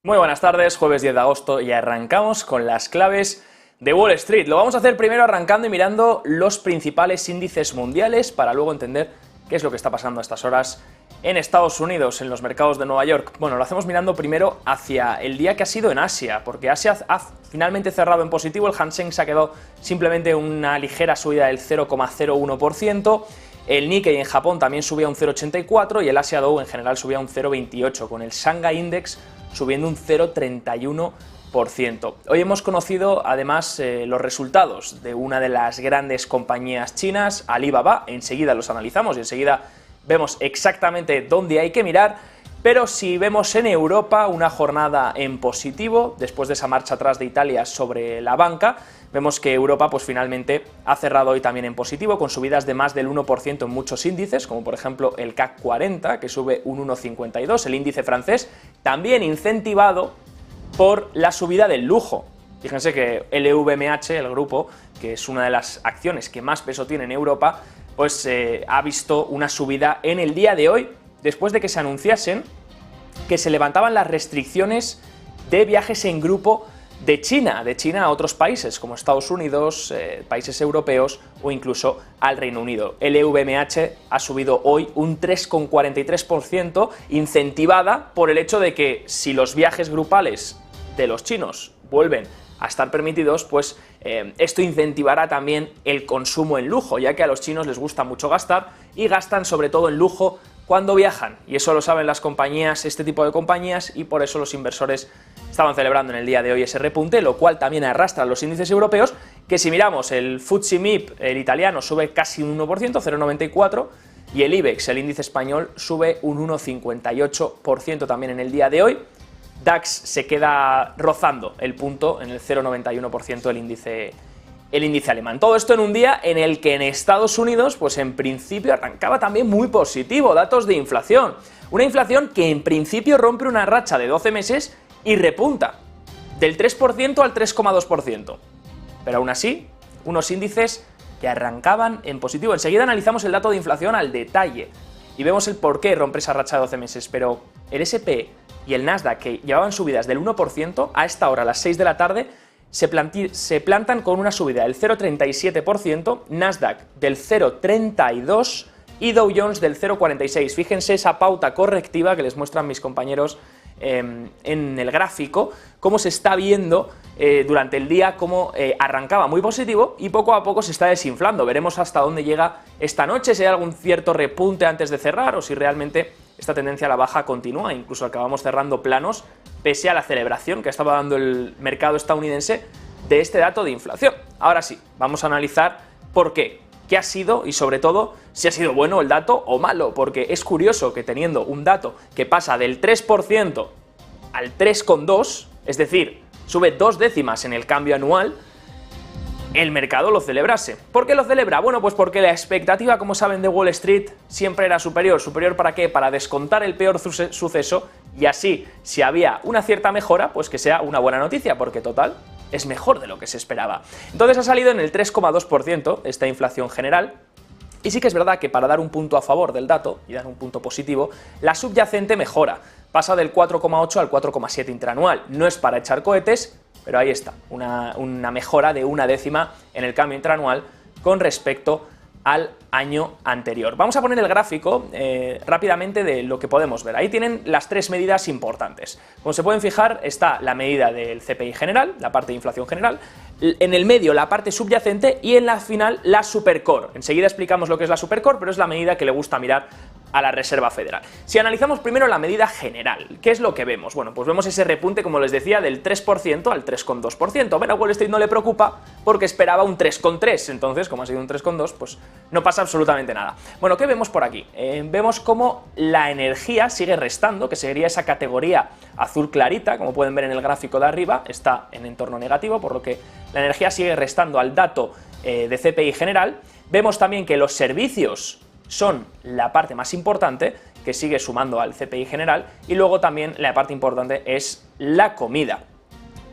Muy buenas tardes, jueves 10 de agosto y arrancamos con las claves de Wall Street. Lo vamos a hacer primero arrancando y mirando los principales índices mundiales para luego entender qué es lo que está pasando a estas horas en Estados Unidos, en los mercados de Nueva York. Bueno, lo hacemos mirando primero hacia el día que ha sido en Asia, porque Asia ha finalmente cerrado en positivo. El Hang-Seng se ha quedado simplemente una ligera subida del 0,01%. El Nikkei en Japón también subía un 0,84 y el Asia Dow en general subía un 0,28, con el Shanghai Index subiendo un 0,31%. Hoy hemos conocido además los resultados de una de las grandes compañías chinas, Alibaba. Enseguida los analizamos y enseguida vemos exactamente dónde hay que mirar. Pero si vemos en Europa una jornada en positivo, después de esa marcha atrás de Italia sobre la banca, vemos que Europa pues finalmente ha cerrado hoy también en positivo, con subidas de más del 1% en muchos índices, como por ejemplo el CAC 40, que sube un 1,52, el índice francés, también incentivado por la subida del lujo. Fíjense que LVMH, el grupo, que es una de las acciones que más peso tiene en Europa, pues ha visto una subida en el día de hoy, después de que se anunciasen que se levantaban las restricciones de viajes en grupo de China a otros países como Estados Unidos, países europeos o incluso al Reino Unido. El LVMH ha subido hoy un 3,43%, incentivada por el hecho de que si los viajes grupales de los chinos vuelven a estar permitidos, pues esto incentivará también el consumo en lujo, ya que a los chinos les gusta mucho gastar y gastan sobre todo en lujo cuando viajan, y eso lo saben las compañías, este tipo de compañías, y por eso los inversores estaban celebrando en el día de hoy ese repunte, lo cual también arrastra los índices europeos, que si miramos el FTSE MIB, el italiano, sube casi un 1%, 0,94%, y el IBEX, el índice español, sube un 1,58% también en el día de hoy. DAX se queda rozando el punto en el 0,91% el índice alemán. Todo esto en un día en el que en Estados Unidos, pues en principio arrancaba también muy positivo, datos de inflación. Una inflación que en principio rompe una racha de 12 meses y repunta del 3% al 3,2%. Pero aún así, unos índices que arrancaban en positivo. Enseguida analizamos el dato de inflación al detalle y vemos el por qué rompe esa racha de 12 meses, pero el S&P y el Nasdaq, que llevaban subidas del 1%, a esta hora, a las 6 de la tarde, se plantan con una subida del 0,37%, Nasdaq del 0,32% y Dow Jones del 0,46%. Fíjense esa pauta correctiva que les muestran mis compañeros en el gráfico, cómo se está viendo durante el día, cómo arrancaba muy positivo y poco a poco se está desinflando. Veremos hasta dónde llega esta noche, si hay algún cierto repunte antes de cerrar o si realmente esta tendencia a la baja continúa. Incluso acabamos cerrando planos pese a la celebración que estaba dando el mercado estadounidense de este dato de inflación. Ahora sí, vamos a analizar por qué ha sido y sobre todo si ha sido bueno el dato o malo, porque es curioso que teniendo un dato que pasa del 3% al 3,2%, es decir, sube 2 décimas en el cambio anual, el mercado lo celebrase. ¿Por qué lo celebra? Bueno, pues porque la expectativa, como saben, de Wall Street siempre era superior. ¿Superior para qué? Para descontar el peor suceso y así, si había una cierta mejora, pues que sea una buena noticia, porque total, es mejor de lo que se esperaba. Entonces ha salido en el 3,2% esta inflación general. Y sí que es verdad que para dar un punto a favor del dato y dar un punto positivo, la subyacente mejora. Pasa del 4,8 al 4,7 interanual. No es para echar cohetes, pero ahí está, una mejora de una décima en el cambio interanual con respecto al año anterior. Vamos a poner el gráfico rápidamente de lo que podemos ver. Ahí tienen las tres medidas importantes. Como se pueden fijar, está la medida del CPI general, la parte de inflación general, en el medio la parte subyacente y en la final la supercore. Enseguida explicamos lo que es la supercore, pero es la medida que le gusta mirar a la Reserva Federal. Si analizamos primero la medida general, ¿qué es lo que vemos? Bueno, pues vemos ese repunte, como les decía, del 3% al 3,2%. Pero a Wall Street no le preocupa porque esperaba un 3,3%. Entonces, como ha sido un 3,2%, pues no pasa absolutamente nada. Bueno, ¿qué vemos por aquí? Vemos cómo la energía sigue restando, que sería esa categoría azul clarita, como pueden ver en el gráfico de arriba, está en entorno negativo, por lo que la energía sigue restando al dato de CPI general. Vemos también que los servicios son la parte más importante, que sigue sumando al CPI general, y luego también la parte importante es la comida.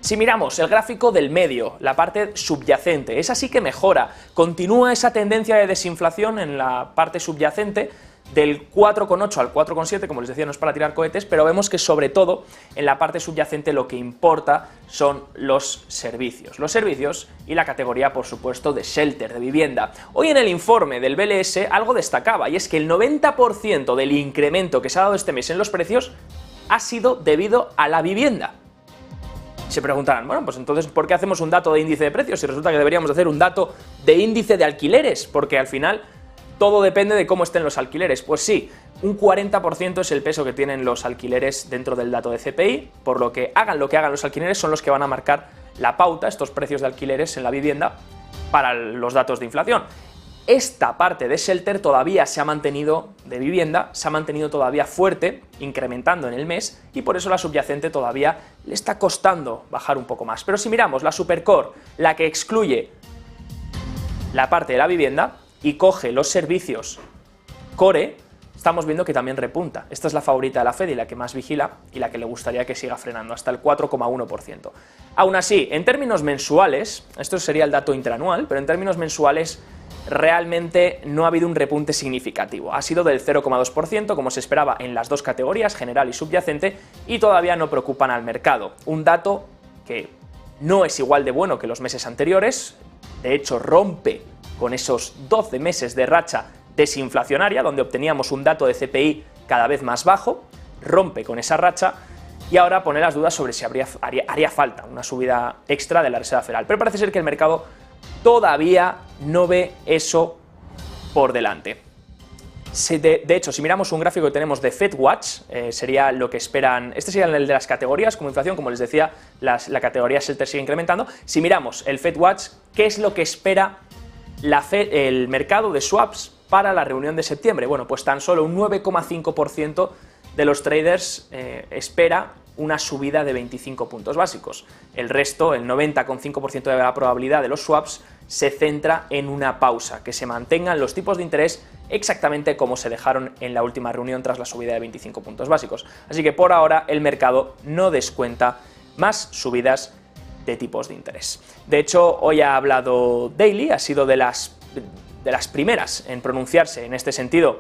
Si miramos el gráfico del medio, la parte subyacente, esa sí que mejora, continúa esa tendencia de desinflación en la parte subyacente, del 4,8 al 4,7, como les decía, no es para tirar cohetes, pero vemos que sobre todo en la parte subyacente lo que importa son los servicios. Los servicios y la categoría, por supuesto, de shelter, de vivienda. Hoy en el informe del BLS algo destacaba, y es que el 90% del incremento que se ha dado este mes en los precios ha sido debido a la vivienda. Se preguntarán, bueno, pues entonces, ¿por qué hacemos un dato de índice de precios si resulta que deberíamos hacer un dato de índice de alquileres? Porque al final todo depende de cómo estén los alquileres. Pues sí, un 40% es el peso que tienen los alquileres dentro del dato de CPI, por lo que hagan los alquileres son los que van a marcar la pauta, estos precios de alquileres en la vivienda, para los datos de inflación. Esta parte de shelter todavía se ha mantenido, de vivienda, se ha mantenido todavía fuerte, incrementando en el mes, y por eso la subyacente todavía le está costando bajar un poco más. Pero si miramos la Supercore, la que excluye la parte de la vivienda y coge los servicios core, estamos viendo que también repunta. Esta es la favorita de la Fed y la que más vigila y la que le gustaría que siga frenando, hasta el 4,1%. Aún así, en términos mensuales, esto sería el dato interanual, pero en términos mensuales realmente no ha habido un repunte significativo. Ha sido del 0,2%, como se esperaba en las dos categorías, general y subyacente, y todavía no preocupan al mercado. Un dato que no es igual de bueno que los meses anteriores, de hecho rompe con esos 12 meses de racha desinflacionaria, donde obteníamos un dato de CPI cada vez más bajo, rompe con esa racha, y ahora pone las dudas sobre si haría falta una subida extra de la Reserva Federal. Pero parece ser que el mercado todavía no ve eso por delante. De hecho, si miramos un gráfico que tenemos de FedWatch, sería lo que esperan, este sería el de las categorías, como inflación, como les decía, la categoría shelter sigue incrementando. Si miramos el FedWatch, ¿qué es lo que espera el mercado de swaps para la reunión de septiembre? Bueno, pues tan solo un 9,5% de los traders espera una subida de 25 puntos básicos. El resto, el 90,5% de la probabilidad de los swaps, se centra en una pausa, que se mantengan los tipos de interés exactamente como se dejaron en la última reunión tras la subida de 25 puntos básicos. Así que por ahora el mercado no descuenta más subidas de tipos de interés. De hecho, hoy ha hablado Daly, ha sido de las primeras en pronunciarse en este sentido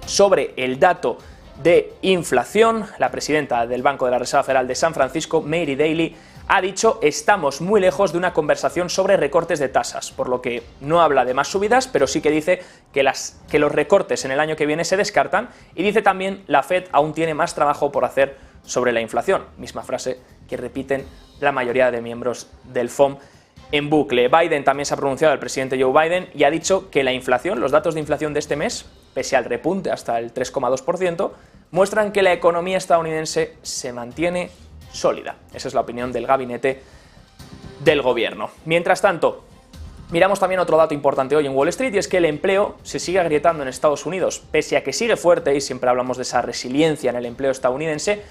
sobre el dato de inflación. La presidenta del Banco de la Reserva Federal de San Francisco, Mary Daly, ha dicho: estamos muy lejos de una conversación sobre recortes de tasas, por lo que no habla de más subidas, pero sí que dice que los recortes en el año que viene se descartan, y dice también: la Fed aún tiene más trabajo por hacer sobre la inflación, misma frase que repiten la mayoría de miembros del FOM en bucle. Biden también se ha pronunciado, el presidente Joe Biden, y ha dicho que la inflación, los datos de inflación de este mes, pese al repunte hasta el 3,2%, muestran que la economía estadounidense se mantiene sólida. Esa es la opinión del gabinete del gobierno. Mientras tanto, miramos también otro dato importante hoy en Wall Street, y es que el empleo se sigue agrietando en Estados Unidos. Pese a que sigue fuerte, y siempre hablamos de esa resiliencia en el empleo estadounidense,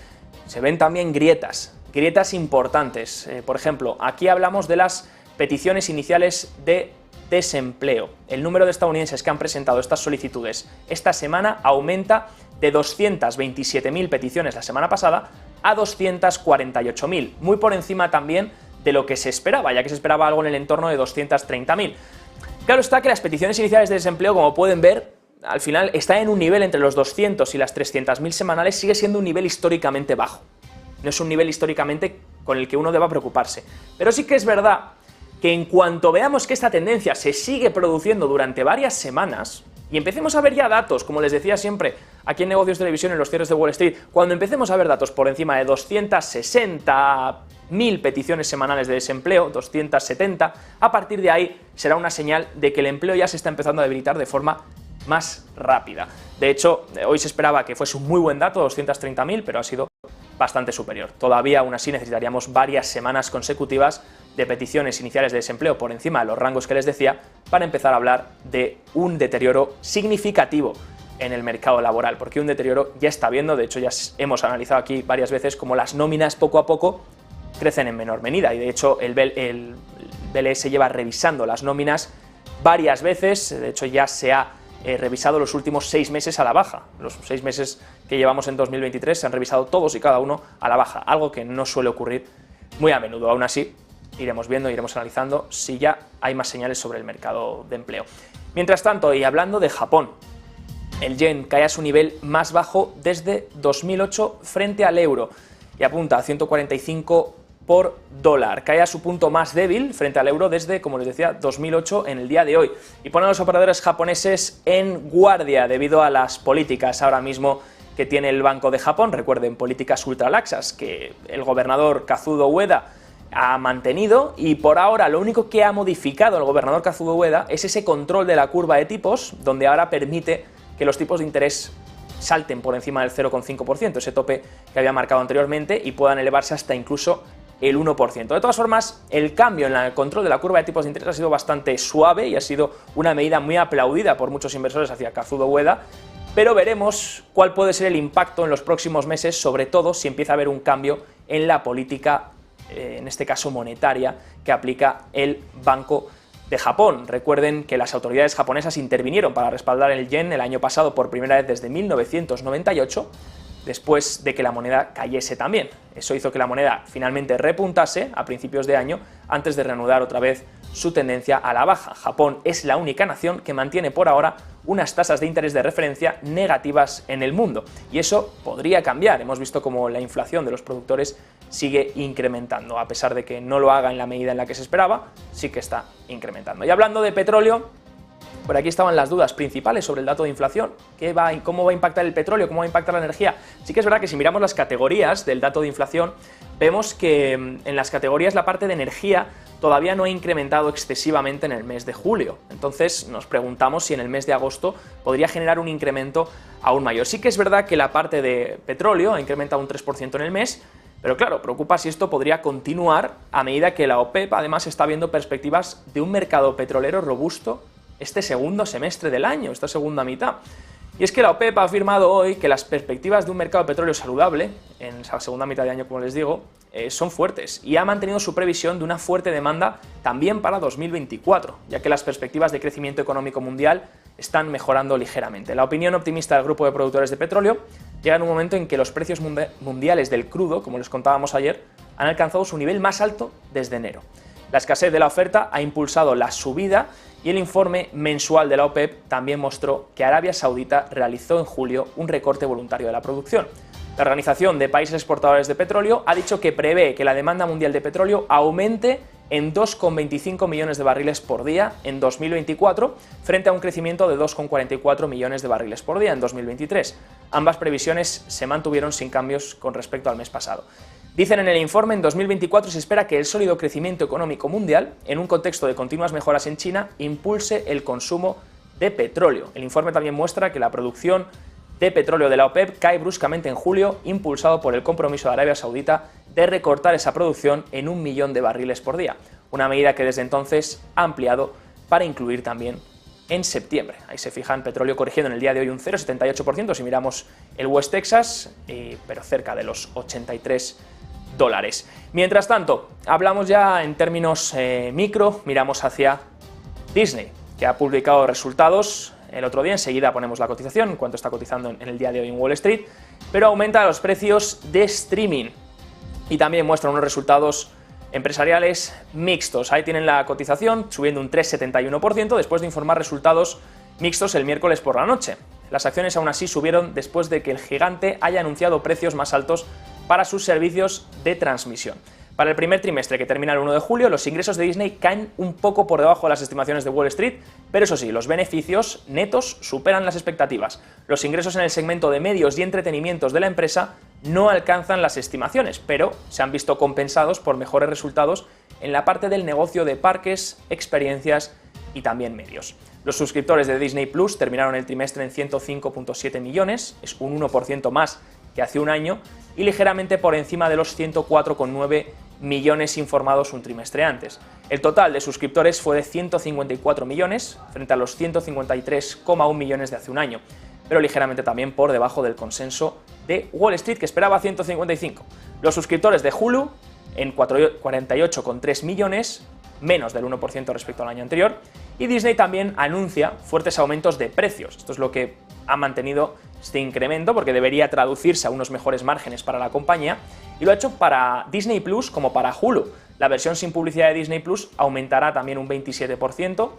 se ven también grietas importantes. Por ejemplo, aquí hablamos de las peticiones iniciales de desempleo. El número de estadounidenses que han presentado estas solicitudes esta semana aumenta de 227.000 peticiones la semana pasada a 248.000, muy por encima también de lo que se esperaba, ya que se esperaba algo en el entorno de 230.000. Claro está que las peticiones iniciales de desempleo, como pueden ver, al final está en un nivel entre los 200 y las 300.000 semanales, sigue siendo un nivel históricamente bajo. No es un nivel históricamente con el que uno deba preocuparse. Pero sí que es verdad que en cuanto veamos que esta tendencia se sigue produciendo durante varias semanas y empecemos a ver ya datos, como les decía siempre aquí en Negocios Televisión, en los cierres de Wall Street, cuando empecemos a ver datos por encima de 260.000 peticiones semanales de desempleo, 270, a partir de ahí será una señal de que el empleo ya se está empezando a debilitar de forma más rápida. De hecho, hoy se esperaba que fuese un muy buen dato, 230.000, pero ha sido bastante superior. Todavía aún así necesitaríamos varias semanas consecutivas de peticiones iniciales de desempleo por encima de los rangos que les decía para empezar a hablar de un deterioro significativo en el mercado laboral, porque un deterioro ya está habiendo. De hecho, ya hemos analizado aquí varias veces cómo las nóminas poco a poco crecen en menor medida, y de hecho el BLS lleva revisando las nóminas varias veces. De hecho, ya se ha revisado los últimos 6 meses a la baja. Los 6 meses que llevamos en 2023 se han revisado todos y cada uno a la baja, algo que no suele ocurrir muy a menudo. Aún así, iremos viendo, iremos analizando si ya hay más señales sobre el mercado de empleo. Mientras tanto, y hablando de Japón, El yen cae a su nivel más bajo desde 2008 frente al euro y apunta a 145 por dólar. Cae a su punto más débil frente al euro desde, como les decía, 2008 en el día de hoy. Y pone a los operadores japoneses en guardia debido a las políticas ahora mismo que tiene el Banco de Japón. Recuerden, políticas ultralaxas que el gobernador Kazuto Ueda ha mantenido, y por ahora lo único que ha modificado el gobernador Kazuto Ueda es ese control de la curva de tipos, donde ahora permite que los tipos de interés salten por encima del 0,5%, ese tope que había marcado anteriormente, y puedan elevarse hasta incluso el 1%. De todas formas, el cambio en el control de la curva de tipos de interés ha sido bastante suave y ha sido una medida muy aplaudida por muchos inversores hacia Kazuto Ueda, pero veremos cuál puede ser el impacto en los próximos meses, sobre todo si empieza a haber un cambio en la política, en este caso monetaria, que aplica el Banco de Japón. Recuerden que las autoridades japonesas intervinieron para respaldar el yen el año pasado por primera vez desde 1998, después de que la moneda cayese también. Eso hizo que la moneda finalmente repuntase a principios de año antes de reanudar otra vez su tendencia a la baja. Japón es la única nación que mantiene por ahora unas tasas de interés de referencia negativas en el mundo, y eso podría cambiar. Hemos visto cómo la inflación de los productores sigue incrementando, a pesar de que no lo haga en la medida en la que se esperaba, sí que está incrementando. Y hablando de petróleo, por aquí estaban las dudas principales sobre el dato de inflación. ¿Cómo va a impactar el petróleo? ¿Cómo va a impactar la energía? Sí que es verdad que si miramos las categorías del dato de inflación, vemos que en las categorías la parte de energía todavía no ha incrementado excesivamente en el mes de julio. Entonces nos preguntamos si en el mes de agosto podría generar un incremento aún mayor. Sí que es verdad que la parte de petróleo ha incrementado un 3% en el mes, pero claro, preocupa si esto podría continuar a medida que la OPEP además está viendo perspectivas de un mercado petrolero robusto este segundo semestre del año, esta segunda mitad. Y es que la OPEP ha afirmado hoy que las perspectivas de un mercado de petróleo saludable, en esa segunda mitad de año, como les digo, son fuertes, y ha mantenido su previsión de una fuerte demanda también para 2024, ya que las perspectivas de crecimiento económico mundial están mejorando ligeramente. La opinión optimista del grupo de productores de petróleo llega en un momento en que los precios mundiales del crudo, como les contábamos ayer, han alcanzado su nivel más alto desde enero. La escasez de la oferta ha impulsado la subida, y el informe mensual de la OPEP también mostró que Arabia Saudita realizó en julio un recorte voluntario de la producción. La Organización de Países Exportadores de Petróleo ha dicho que prevé que la demanda mundial de petróleo aumente en 2,25 millones de barriles por día en 2024, frente a un crecimiento de 2,44 millones de barriles por día en 2023. Ambas previsiones se mantuvieron sin cambios con respecto al mes pasado. Dicen en el informe, en 2024 se espera que el sólido crecimiento económico mundial, en un contexto de continuas mejoras en China, impulse el consumo de petróleo. El informe también muestra que la producción de petróleo de la OPEP cae bruscamente en julio, impulsado por el compromiso de Arabia Saudita de recortar esa producción en 1 millón de barriles por día, una medida que desde entonces ha ampliado para incluir también en septiembre. Ahí se fijan, petróleo corrigiendo en el día de hoy un 0,78% si miramos el West Texas, pero cerca de los $83. Mientras tanto, hablamos ya en términos micro, miramos hacia Disney, que ha publicado resultados el otro día. Enseguida ponemos la cotización, en cuanto está cotizando en el día de hoy en Wall Street, pero aumenta los precios de streaming y también muestra unos resultados empresariales mixtos. Ahí tienen la cotización subiendo un 3,71% después de informar resultados mixtos el miércoles por la noche. Las acciones aún así subieron después de que el gigante haya anunciado precios más altos para sus servicios de transmisión. Para el primer trimestre, que termina el 1 de julio, los ingresos de Disney caen un poco por debajo de las estimaciones de Wall Street, pero eso sí, los beneficios netos superan las expectativas. Los ingresos en el segmento de medios y entretenimientos de la empresa no alcanzan las estimaciones, pero se han visto compensados por mejores resultados en la parte del negocio de parques, experiencias y también medios. Los suscriptores de Disney Plus terminaron el trimestre en 105,7 millones, es un 1% más que hace un año, y ligeramente por encima de los 104,9 millones informados un trimestre antes. El total de suscriptores fue de 154 millones, frente a los 153,1 millones de hace un año, pero ligeramente también por debajo del consenso de Wall Street, que esperaba 155. Los suscriptores de Hulu en 48,3 millones, menos del 1% respecto al año anterior, y Disney también anuncia fuertes aumentos de precios. Esto es lo que ha mantenido este incremento, porque debería traducirse a unos mejores márgenes para la compañía, y lo ha hecho para Disney Plus como para Hulu. La versión sin publicidad de Disney Plus aumentará también un 27%,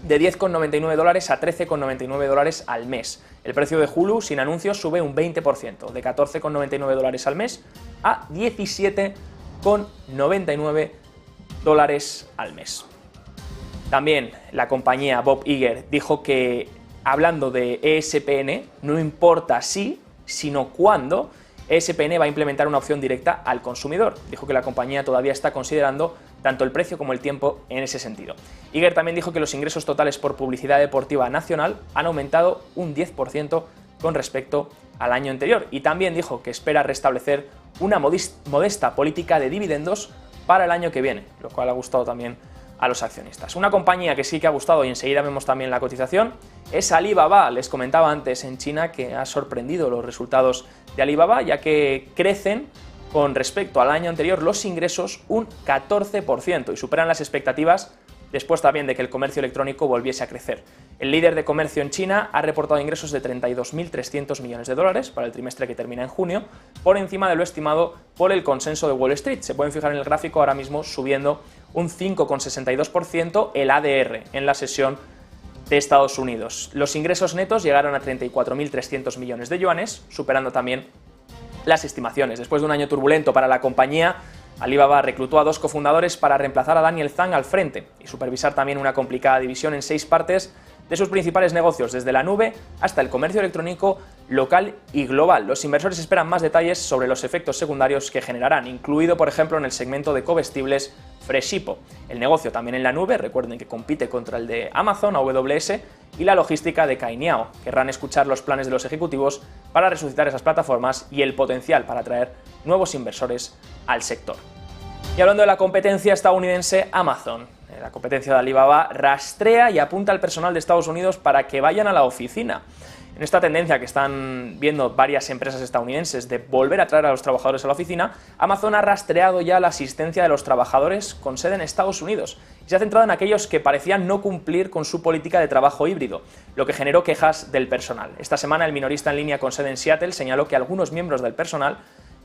de 10,99 dólares a 13,99 dólares al mes. El precio de Hulu sin anuncios sube un 20%, de 14,99 dólares al mes a 17,99 dólares al mes. También la compañía Bob Iger dijo que, hablando de ESPN, no importa si, sino cuándo, ESPN va a implementar una opción directa al consumidor. Dijo que la compañía todavía está considerando tanto el precio como el tiempo en ese sentido. Iger también dijo que los ingresos totales por publicidad deportiva nacional han aumentado un 10% con respecto al año anterior, y también dijo que espera restablecer una modesta política de dividendos para el año que viene, lo cual ha gustado también a los accionistas. Una compañía que sí que ha gustado, y enseguida vemos también la cotización, es Alibaba. Les comentaba antes en China que ha sorprendido los resultados de Alibaba, ya que crecen con respecto al año anterior los ingresos un 14% y superan las expectativas después también de que el comercio electrónico volviese a crecer. El líder de comercio en China ha reportado ingresos de 32.300 millones de dólares para el trimestre que termina en junio, por encima de lo estimado por el consenso de Wall Street. Se pueden fijar en el gráfico ahora mismo subiendo un 5,62% el ADR en la sesión de Estados Unidos. Los ingresos netos llegaron a 34.300 millones de yuanes, superando también las estimaciones. Después de un año turbulento para la compañía, Alibaba reclutó a 2 cofundadores para reemplazar a Daniel Zhang al frente y supervisar también una complicada división en 6 partes de sus principales negocios, desde la nube hasta el comercio electrónico local y global. Los inversores esperan más detalles sobre los efectos secundarios que generarán, incluido, por ejemplo, en el segmento de comestibles Freshipo. El negocio también en la nube, recuerden que compite contra el de Amazon, AWS, y la logística de Cainiao. Querrán escuchar los planes de los ejecutivos para resucitar esas plataformas y el potencial para atraer nuevos inversores al sector. Y hablando de la competencia estadounidense, Amazon, la competencia de Alibaba, rastrea y apunta al personal de Estados Unidos para que vayan a la oficina. En esta tendencia que están viendo varias empresas estadounidenses de volver a traer a los trabajadores a la oficina, Amazon ha rastreado ya la asistencia de los trabajadores con sede en Estados Unidos y se ha centrado en aquellos que parecían no cumplir con su política de trabajo híbrido, lo que generó quejas del personal. Esta semana el minorista en línea con sede en Seattle señaló que algunos miembros del personal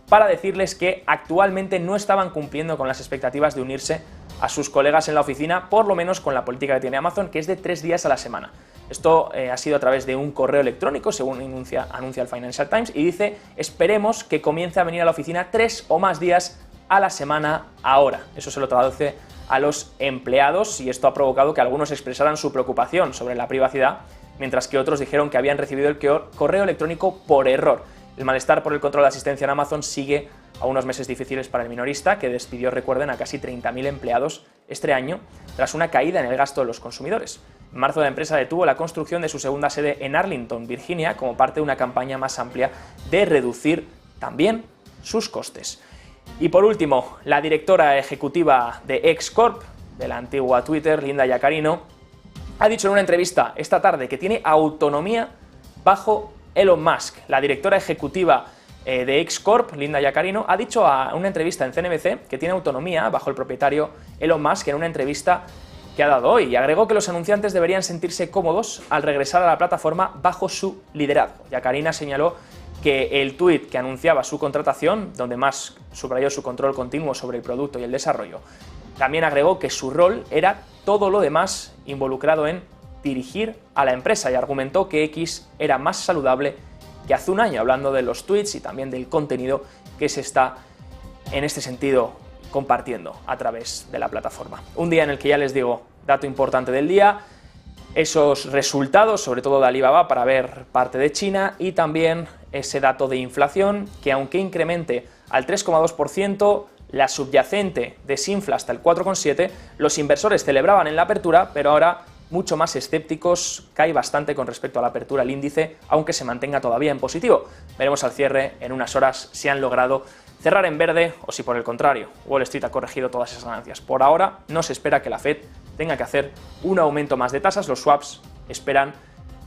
para decirles que actualmente no estaban cumpliendo con las expectativas de unirse a sus colegas en la oficina, por lo menos con la política que tiene Amazon, que es de 3 días a la semana. Esto ha sido a través de un correo electrónico, según anuncia el Financial Times, y dice: esperemos que comience a venir a la oficina 3 o más días a la semana ahora. Eso se lo traduce a los empleados y esto ha provocado que algunos expresaran su preocupación sobre la privacidad, mientras que otros dijeron que habían recibido el correo electrónico por error. El malestar por el control de asistencia en Amazon sigue a unos meses difíciles para el minorista, que despidió, recuerden, a casi 30.000 empleados este año tras una caída en el gasto de los consumidores. En marzo la empresa detuvo la construcción de su segunda sede en Arlington, Virginia, como parte de una campaña más amplia de reducir también sus costes. Y por último, la directora ejecutiva de X-Corp, de la antigua Twitter, Linda Yaccarino, ha dicho en una entrevista esta tarde que tiene autonomía bajo Elon Musk. La directora ejecutiva de X-Corp, Linda Yaccarino, ha dicho a una entrevista en CNBC que tiene autonomía bajo el propietario Elon Musk en una entrevista que ha dado hoy, y agregó que los anunciantes deberían sentirse cómodos al regresar a la plataforma bajo su liderazgo. Yaccarino señaló que el tuit que anunciaba su contratación, donde Musk subrayó su control continuo sobre el producto y el desarrollo, también agregó que su rol era todo lo demás involucrado en dirigir a la empresa, y argumentó que X era más saludable que hace un año, hablando de los tweets y también del contenido que se está en este sentido compartiendo a través de la plataforma. Un día en el que, ya les digo, dato importante del día, esos resultados, sobre todo de Alibaba, para ver parte de China, y también ese dato de inflación que, aunque incremente al 3,2%, la subyacente desinfla hasta el 4,7%, los inversores celebraban en la apertura, pero ahora mucho más escépticos, cae bastante con respecto a la apertura el índice, aunque se mantenga todavía en positivo. Veremos al cierre en unas horas si han logrado cerrar en verde o si, por el contrario, Wall Street ha corregido todas esas ganancias. Por ahora no se espera que la Fed tenga que hacer un aumento más de tasas. Los swaps esperan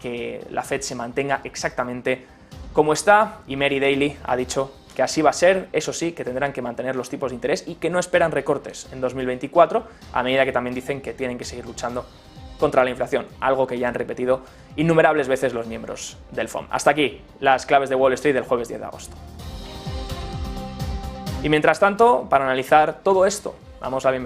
que la Fed se mantenga exactamente como está, y Mary Daly ha dicho que así va a ser. Eso sí, que tendrán que mantener los tipos de interés y que no esperan recortes en 2024, a medida que también dicen que tienen que seguir luchando contra la inflación, algo que ya han repetido innumerables veces los miembros del FOM. Hasta aquí las claves de Wall Street del jueves 10 de agosto. Y mientras tanto, para analizar todo esto, damos la bienvenida